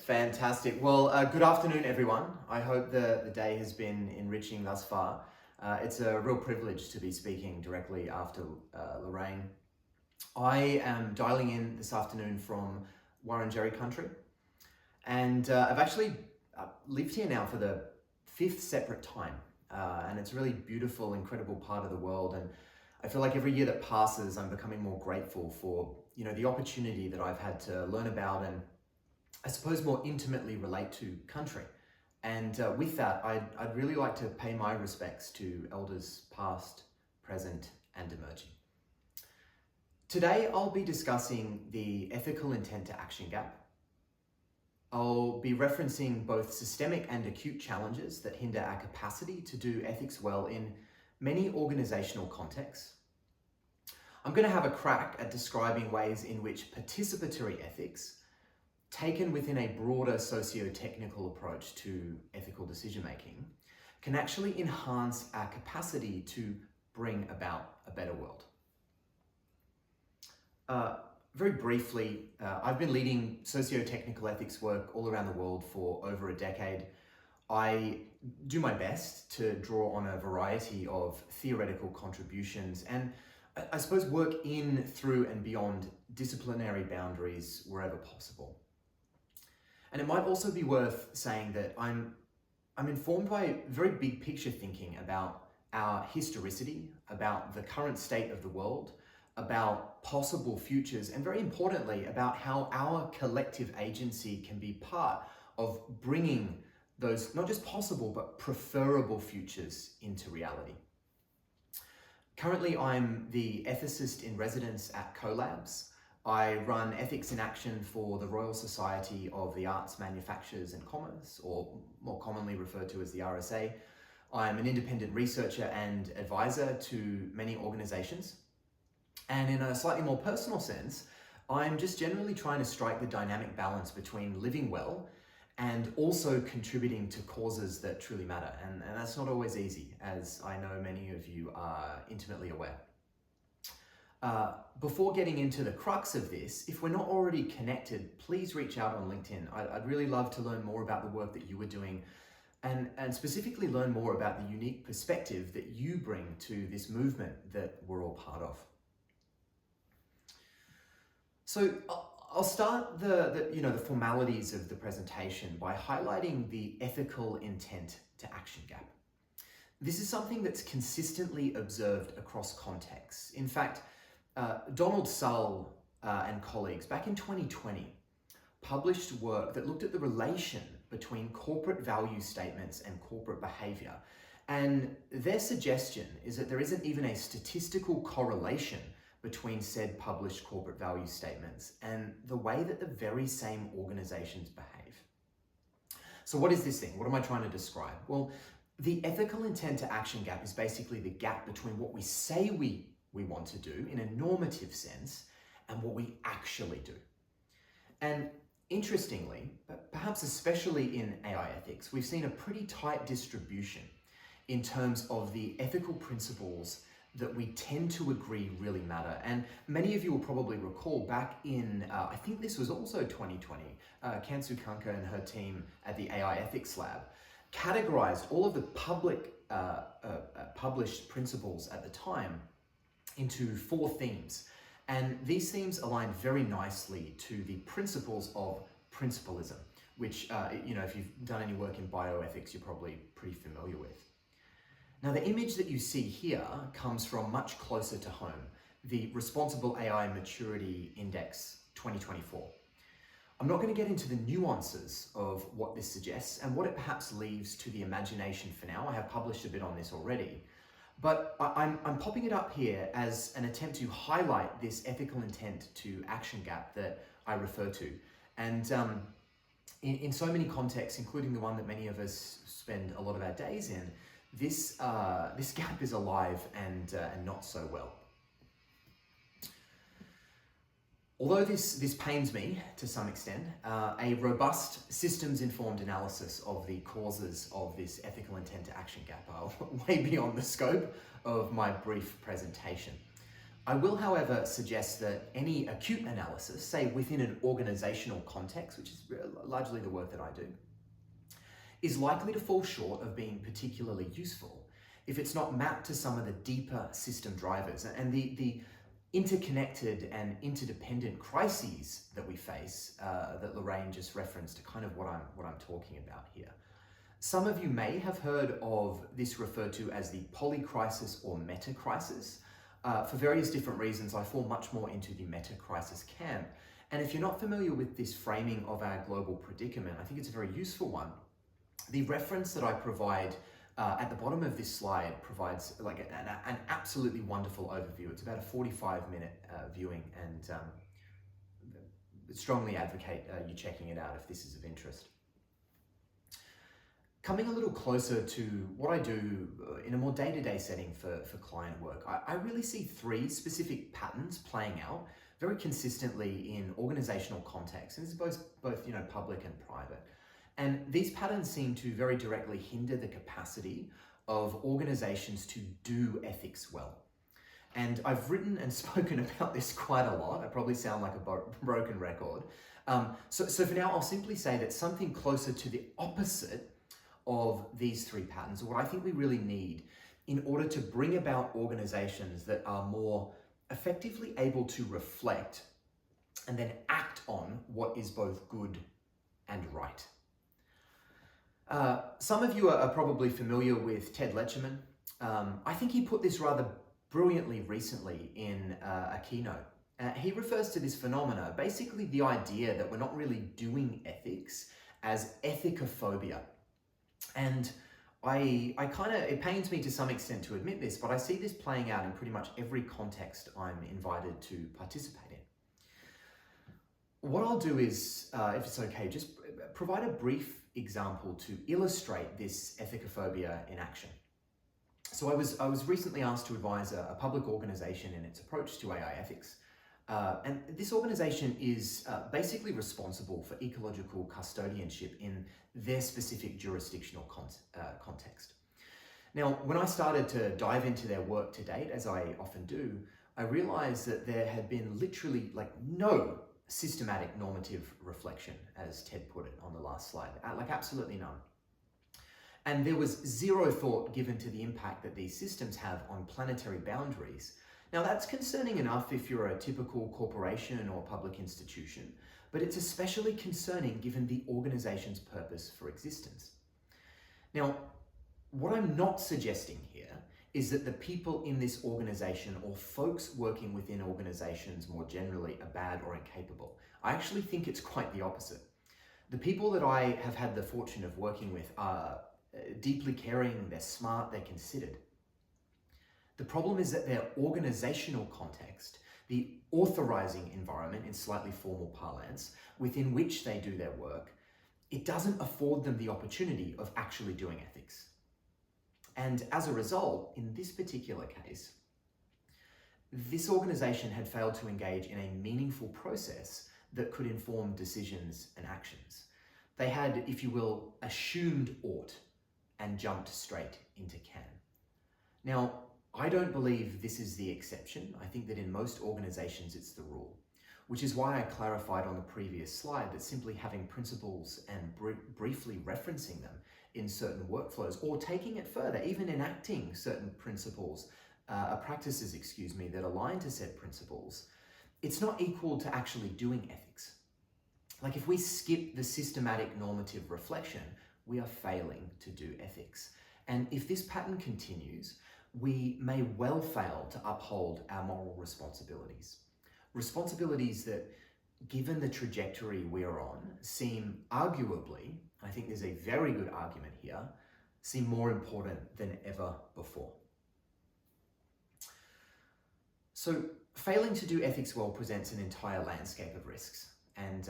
Fantastic. Well, good afternoon, everyone. I hope the day has been enriching thus far. It's a real privilege to be speaking directly after Lorraine. I am dialing in this afternoon from Wurundjeri country, and I've actually lived here now for the 5th separate time, and it's a really beautiful, incredible part of the world. And I feel like every year that passes, I'm becoming more grateful for the opportunity that I've had to learn about and I suppose more intimately relate to country. And with that, I'd really like to pay my respects to elders past, present, and emerging. Today, I'll be discussing the ethical intent to action gap. I'll be referencing both systemic and acute challenges that hinder our capacity to do ethics well in many organizational contexts. I'm going to have a crack at describing ways in which participatory ethics, taken within a broader socio-technical approach to ethical decision-making, can actually enhance our capacity to bring about a better world. Very briefly, I've been leading socio-technical ethics work all around the world for over a decade. I do my best to draw on a variety of theoretical contributions and I suppose work in, through, and beyond disciplinary boundaries wherever possible. And it might also be worth saying that I'm informed by very big picture thinking about our historicity, about the current state of the world, about possible futures, and very importantly, about how our collective agency can be part of bringing those not just possible, but preferable futures into reality. Currently, I'm the ethicist in residence at CoLabs. I run Ethics in Action for the Royal Society of the Arts, Manufactures and Commerce, or more commonly referred to as the RSA. I'm an independent researcher and advisor to many organizations. And in a slightly more personal sense, I'm just generally trying to strike the dynamic balance between living well and also contributing to causes that truly matter. And that's not always easy, as I know many of you are intimately aware. Before getting into the crux of this, if we're not already connected, please reach out on LinkedIn. I'd really love to learn more about the work that you were doing and specifically learn more about the unique perspective that you bring to this movement that we're all part of. So I'll start the formalities of the presentation by highlighting the ethical intent to action gap. This is something that's consistently observed across contexts. In fact, Donald Sull and colleagues back in 2020 published work that looked at the relation between corporate value statements and corporate behavior. And their suggestion is that there isn't even a statistical correlation between said published corporate value statements and the way that the very same organizations behave. So what is this thing? What am I trying to describe? Well, the ethical intent to action gap is basically the gap between what we say we want to do in a normative sense and what we actually do. And interestingly, but perhaps especially in AI ethics, we've seen a pretty tight distribution in terms of the ethical principles that we tend to agree really matter. And many of you will probably recall back in, I think this was also 2020, Kansu Kanka and her team at the AI Ethics Lab categorized all of the public published principles at the time into 4 themes. And these themes align very nicely to the principles of principalism, which, if you've done any work in bioethics, you're probably pretty familiar with. Now, the image that you see here comes from much closer to home, the Responsible AI Maturity Index 2024. I'm not going to get into the nuances of what this suggests and what it perhaps leaves to the imagination for now. I have published a bit on this already, but I'm popping it up here as an attempt to highlight this ethical intent to action gap that I refer to. And in so many contexts, including the one that many of us spend a lot of our days in, this gap is alive and not so well. Although this pains me to some extent, a robust systems-informed analysis of the causes of this ethical intent to action gap are way beyond the scope of my brief presentation. I will, however, suggest that any acute analysis, say within an organizational context, which is largely the work that I do, is likely to fall short of being particularly useful if it's not mapped to some of the deeper system drivers and the interconnected and interdependent crises that we face that Lorraine just referenced to kind of what I'm talking about here. Some of you may have heard of this referred to as the polycrisis or metacrisis. For various different reasons, I fall much more into the metacrisis camp. And if you're not familiar with this framing of our global predicament, I think it's a very useful one. The reference that I provide at the bottom of this slide provides like an absolutely wonderful overview. It's about a 45-minute viewing, and strongly advocate you checking it out if this is of interest. Coming a little closer to what I do in a more day-to-day setting for client work, I really see three specific patterns playing out very consistently in organizational contexts, and this is both public and private. And these patterns seem to very directly hinder the capacity of organizations to do ethics well. And I've written and spoken about this quite a lot. I probably sound like a broken record. So for now, I'll simply say that something closer to the opposite of these three patterns, or what I think we really need in order to bring about organizations that are more effectively able to reflect and then act on what is both good and right. Some of you are probably familiar with Ted Lecherman. I think he put this rather brilliantly recently in a keynote. He refers to this phenomena, basically the idea that we're not really doing ethics, as ethicophobia. And it pains me to some extent to admit this, but I see this playing out in pretty much every context I'm invited to participate in. What I'll do is, if it's okay, just provide a brief example to illustrate this ethicophobia in action. So I was recently asked to advise a public organization in its approach to AI ethics. And this organization is basically responsible for ecological custodianship in their specific jurisdictional context. Now, when I started to dive into their work to date, as I often do, I realized that there had been literally no systematic normative reflection, as Ted put it on the last slide, absolutely none. And there was zero thought given to the impact that these systems have on planetary boundaries. Now, that's concerning enough if you're a typical corporation or public institution, but it's especially concerning given the organization's purpose for existence. Now, what I'm not suggesting here is that the people in this organization or folks working within organizations more generally are bad or incapable. I actually think it's quite the opposite. The people that I have had the fortune of working with are deeply caring, they're smart, they're considered. The problem is that their organizational context, the authorizing environment in slightly formal parlance within which they do their work, it doesn't afford them the opportunity of actually doing ethics. And as a result, in this particular case, this organization had failed to engage in a meaningful process that could inform decisions and actions. They had, if you will, assumed ought and jumped straight into can. Now, I don't believe this is the exception. I think that in most organizations it's the rule, which is why I clarified on the previous slide that simply having principles and briefly referencing them in certain workflows, or taking it further, even enacting certain principles, practices, that align to said principles, it's not equal to actually doing ethics. Like if we skip the systematic normative reflection, we are failing to do ethics. And if this pattern continues, we may well fail to uphold our moral responsibilities. Responsibilities that, given the trajectory we're on, seem arguably, I think there's a very good argument here, seem more important than ever before. So failing to do ethics well presents an entire landscape of risks. And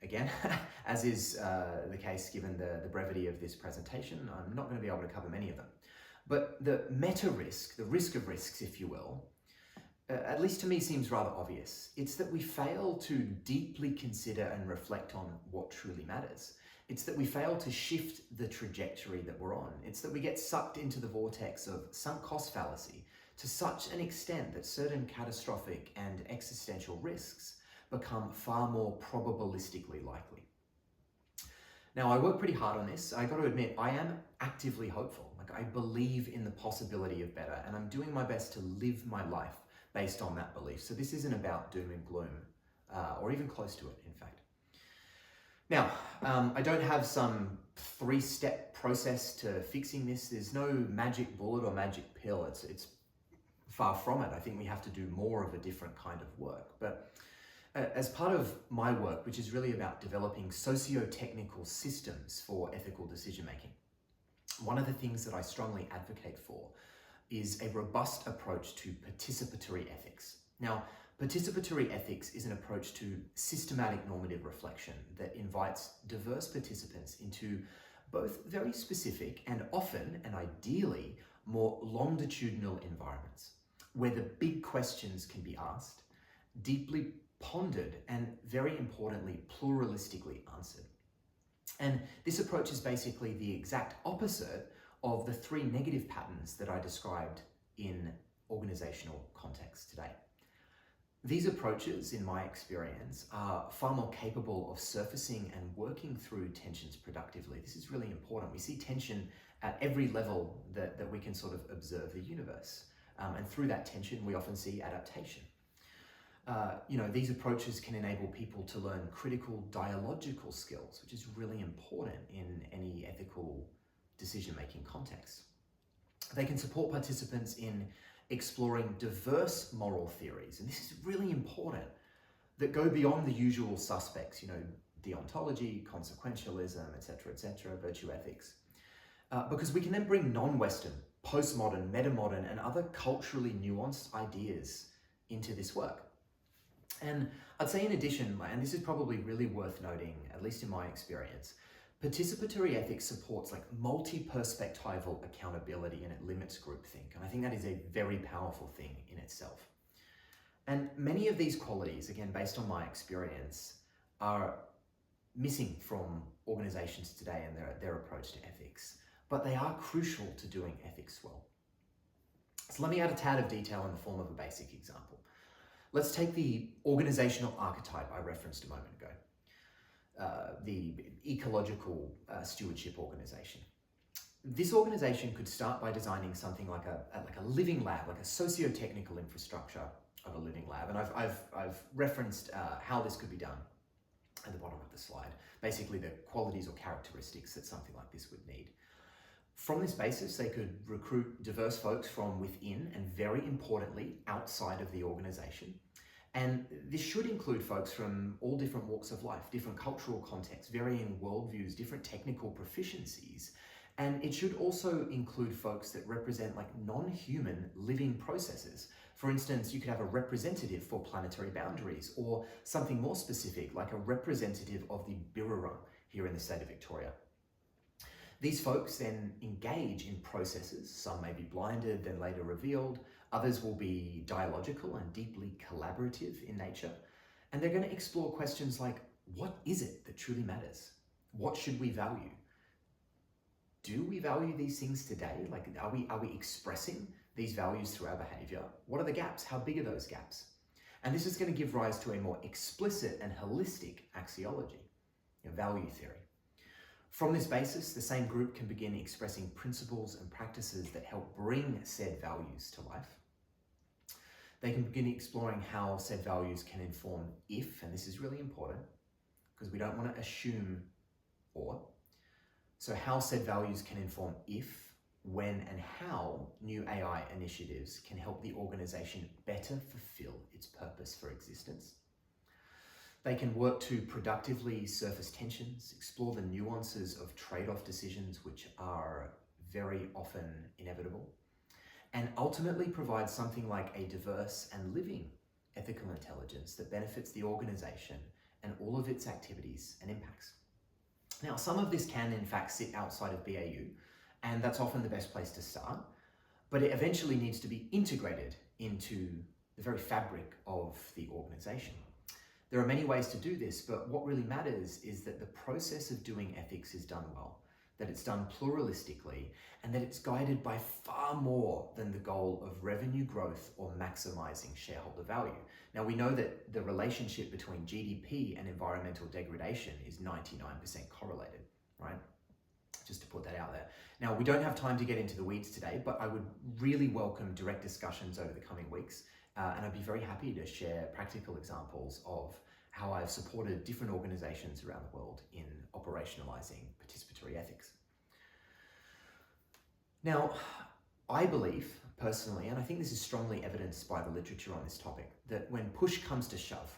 again, as is the case given the brevity of this presentation, I'm not going to be able to cover many of them. But the meta risk, the risk of risks, if you will, at least to me seems rather obvious. It's that we fail to deeply consider and reflect on what truly matters. It's that we fail to shift the trajectory that we're on. It's that we get sucked into the vortex of sunk cost fallacy to such an extent that certain catastrophic and existential risks become far more probabilistically likely. Now, I work pretty hard on this. I got to admit, I am actively hopeful. Like, I believe in the possibility of better, and I'm doing my best to live my life based on that belief. So this isn't about doom and gloom, or even close to it, in fact. Now, I don't have some 3-step process to fixing this. There's no magic bullet or magic pill. It's far from it. I think we have to do more of a different kind of work. But as part of my work, which is really about developing socio-technical systems for ethical decision-making, one of the things that I strongly advocate for is a robust approach to participatory ethics. Now, participatory ethics is an approach to systematic normative reflection that invites diverse participants into both very specific and often, and ideally, more longitudinal environments, where the big questions can be asked, deeply pondered, and very importantly, pluralistically answered. And this approach is basically the exact opposite of the 3 negative patterns that I described in organizational context today. These approaches, in my experience, are far more capable of surfacing and working through tensions productively. This is really important. We see tension at every level that we can sort of observe the universe. And through that tension, we often see adaptation. These approaches can enable people to learn critical dialogical skills, which is really important in any ethical decision-making context. They can support participants in exploring diverse moral theories, and this is really important, that go beyond the usual suspects, deontology, consequentialism, etc., virtue ethics. Because we can then bring non-Western, postmodern, metamodern, and other culturally nuanced ideas into this work. And I'd say in addition, and this is probably really worth noting, at least in my experience, participatory ethics supports multi-perspectival accountability, and it limits groupthink. And I think that is a very powerful thing in itself. And many of these qualities, again, based on my experience, are missing from organizations today and their approach to ethics, but they are crucial to doing ethics well. So let me add a tad of detail in the form of a basic example. Let's take the organizational archetype I referenced a moment ago, the ecological stewardship organization. This organization could start by designing something like a living lab, like a socio-technical infrastructure of a living lab. And I've referenced how this could be done at the bottom of the slide, basically the qualities or characteristics that something like this would need. From this basis, they could recruit diverse folks from within and, very importantly, outside of the organization. And this should include folks from all different walks of life, different cultural contexts, varying worldviews, different technical proficiencies. And it should also include folks that represent non-human living processes. For instance, you could have a representative for planetary boundaries, or something more specific, like a representative of the Birrarung here in the state of Victoria. These folks then engage in processes. Some may be blinded, then later revealed. Others will be dialogical and deeply collaborative in nature. And they're going to explore questions like, what is it that truly matters? What should we value? Do we value these things today? Are we expressing these values through our behavior? What are the gaps? How big are those gaps? And this is going to give rise to a more explicit and holistic axiology, value theory. From this basis, the same group can begin expressing principles and practices that help bring said values to life. They can begin exploring how said values can inform if, and this is really important, because we don't want to assume or. So how said values can inform if, when, and how new AI initiatives can help the organization better fulfill its purpose for existence. They can work to productively surface tensions, explore the nuances of trade-off decisions, which are very often inevitable, and ultimately provide something like a diverse and living ethical intelligence that benefits the organization and all of its activities and impacts. Now, some of this can in fact sit outside of BAU, and that's often the best place to start, but it eventually needs to be integrated into the very fabric of the organization. There are many ways to do this, but what really matters is that the process of doing ethics is done well. that it's done pluralistically, and that it's guided by far more than the goal of revenue growth or maximizing shareholder value. Now, we know that the relationship between GDP and environmental degradation is 99% correlated, right? Just to put that out there. Now, we don't have time to get into the weeds today, but I would really welcome direct discussions over the coming weeks, and I'd be very happy to share practical examples of how I've supported different organizations around the world in operationalizing participatory ethics. Now, I believe personally, and I think this is strongly evidenced by the literature on this topic, that when push comes to shove,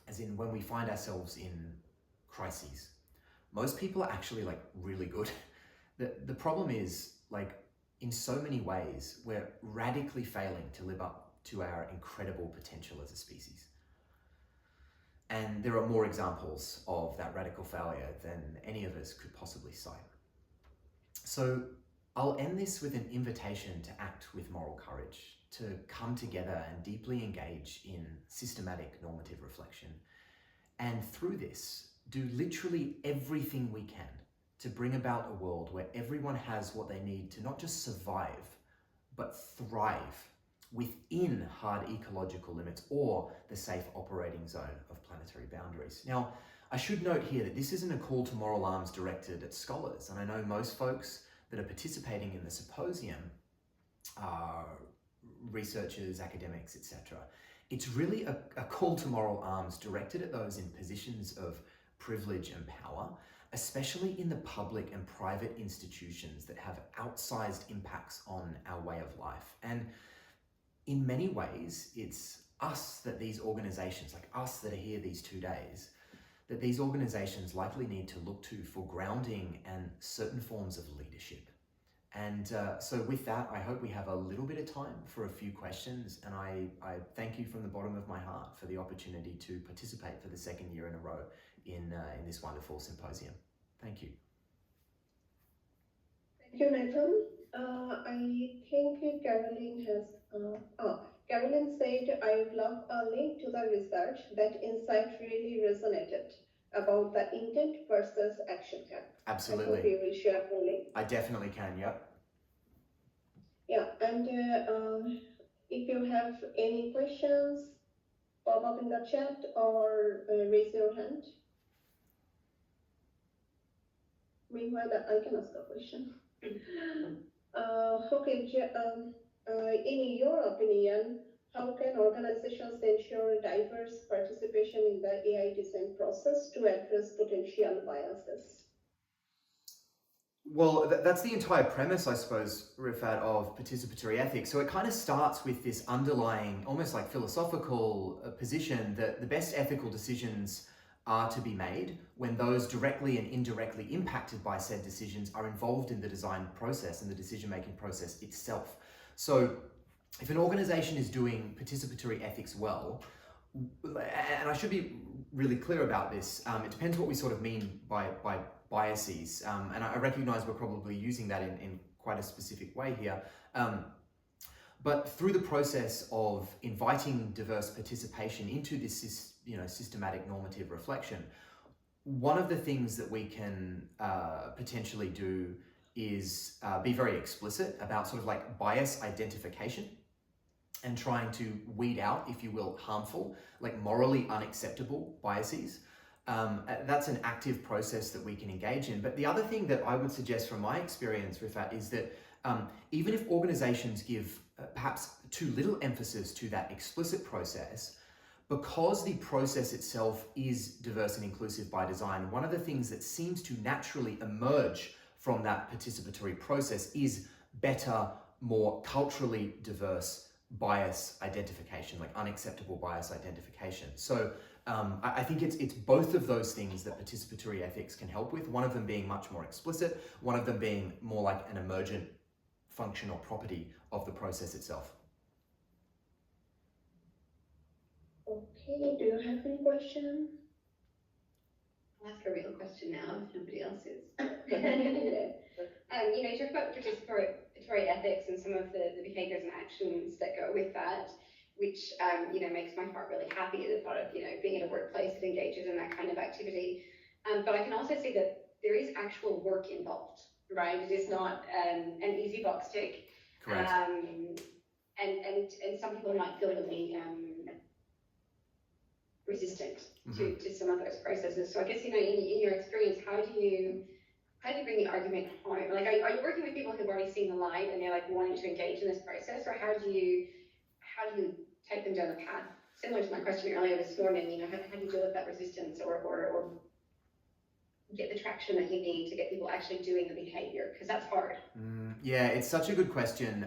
as in when we find ourselves in crises, most people are actually like really good. The problem is, like, in so many ways, we're radically failing to live up to our incredible potential as a species. And there are more examples of that radical failure than any of us could possibly cite. So I'll end this with an invitation to act with moral courage, to come together and deeply engage in systematic normative reflection. And through this, do literally everything we can to bring about a world where everyone has what they need to not just survive, but thrive within hard ecological limits or the safe operating zone of planetary boundaries. Now, I should note here that this isn't a call to moral arms directed at scholars, and I know most folks that are participating in the symposium are researchers, academics, etc. It's really a call to moral arms directed at those in positions of privilege and power, especially in the public and private institutions that have outsized impacts on our way of life. And in many ways, it's us that these organizations, like us that are here these 2 days, that these organizations likely need to look to for grounding and certain forms of leadership. And so with that, I hope we have a little bit of time for a few questions, and I thank you from the bottom of my heart for the opportunity to participate for the second year in a row in this wonderful symposium. Thank you. Thank you, Nathan. I think Caroline has, Caroline said, I would love a link to the research. That insight really resonated about the intent versus action gap. Absolutely. I hope you will share the link. I definitely can, yep. Yeah, and if you have any questions, pop up in the chat or raise your hand. Meanwhile, I can ask a question. Okay, in your opinion, how can organizations ensure diverse participation in the AI design process to address potential biases? Well, that's the entire premise, I suppose, Rifat, of participatory ethics. So it kind of starts with this underlying, almost like philosophical position that the best ethical decisions are to be made when those directly and indirectly impacted by said decisions are involved in the design process and the decision-making process itself. So if an organization is doing participatory ethics well, and I should be really clear about this, it depends what we sort of mean by biases, and I recognize we're probably using that in quite a specific way here. But through the process of inviting diverse participation into this, systematic normative reflection, one of the things that we can potentially do is be very explicit about sort of like bias identification and trying to weed out, if you will, harmful, like morally unacceptable biases. That's an active process that we can engage in. But the other thing that I would suggest from my experience, Rifat, is that even if organizations give perhaps too little emphasis to that explicit process, because the process itself is diverse and inclusive by design, one of the things that seems to naturally emerge from that participatory process is better, more culturally diverse bias identification, like unacceptable bias identification. So I think it's both of those things that participatory ethics can help with, one of them being much more explicit, one of them being more like an emergent function or property of the process itself. Okay, do you have any question? I'll ask a real question now if nobody else is. You talk about participatory ethics and some of the behaviors and actions that go with that, which makes my heart really happy, the thought of being in a workplace that engages in that kind of activity. But I can also see that there is actual work involved, right? It is not an easy box tick. Correct. And some people might feel really resistant to some of those processes. So I guess, in your experience, how do you bring the argument home? Like, are you working with people who've already seen the light and they're like wanting to engage in this process, or how do you take them down the path? Similar to my question earlier this morning, how do you deal with that resistance or get the traction that you need to get people actually doing the behavior? Because that's hard. Yeah, it's such a good question.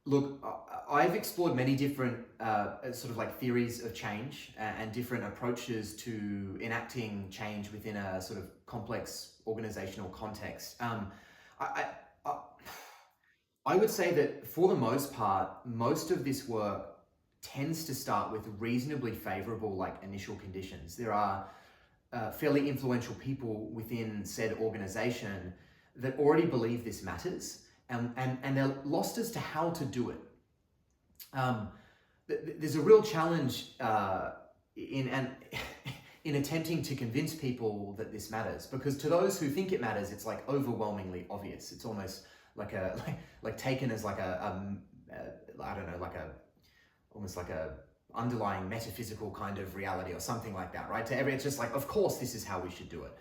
Look, I've explored many different sort of like theories of change and different approaches to enacting change within a sort of complex organizational context. I would say that for the most part, most of this work tends to start with reasonably favorable like initial conditions. There are fairly influential people within said organization that already believe this matters, and they're lost as to how to do it. There's a real challenge in attempting to convince people that this matters, because to those who think it matters, it's like overwhelmingly obvious. It's almost like taken as like I don't know, almost like a underlying metaphysical kind of reality or something like that, right? It's just like, of course, this is how we should do it.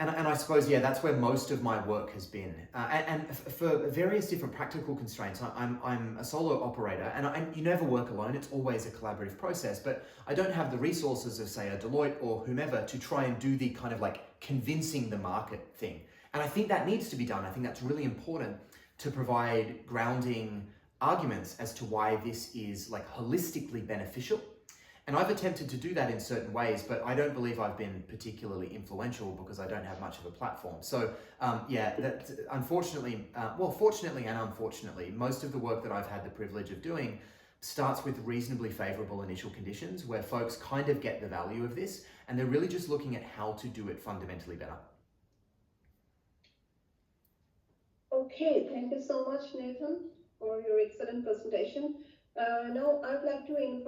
And I suppose, yeah, that's where most of my work has been. And for various different practical constraints, I'm a solo operator, and you never work alone. It's always a collaborative process, but I don't have the resources of, say, a Deloitte or whomever to try and do the kind of like convincing the market thing. And I think that needs to be done. I think that's really important to provide grounding arguments as to why this is like holistically beneficial. And I've attempted to do that in certain ways, but I don't believe I've been particularly influential because I don't have much of a platform. So yeah, that unfortunately, well, fortunately and unfortunately, most of the work that I've had the privilege of doing starts with reasonably favorable initial conditions where folks kind of get the value of this, and they're really just looking at how to do it fundamentally better. Okay, thank you so much, Nathan, for your excellent presentation. Now I'd like to invite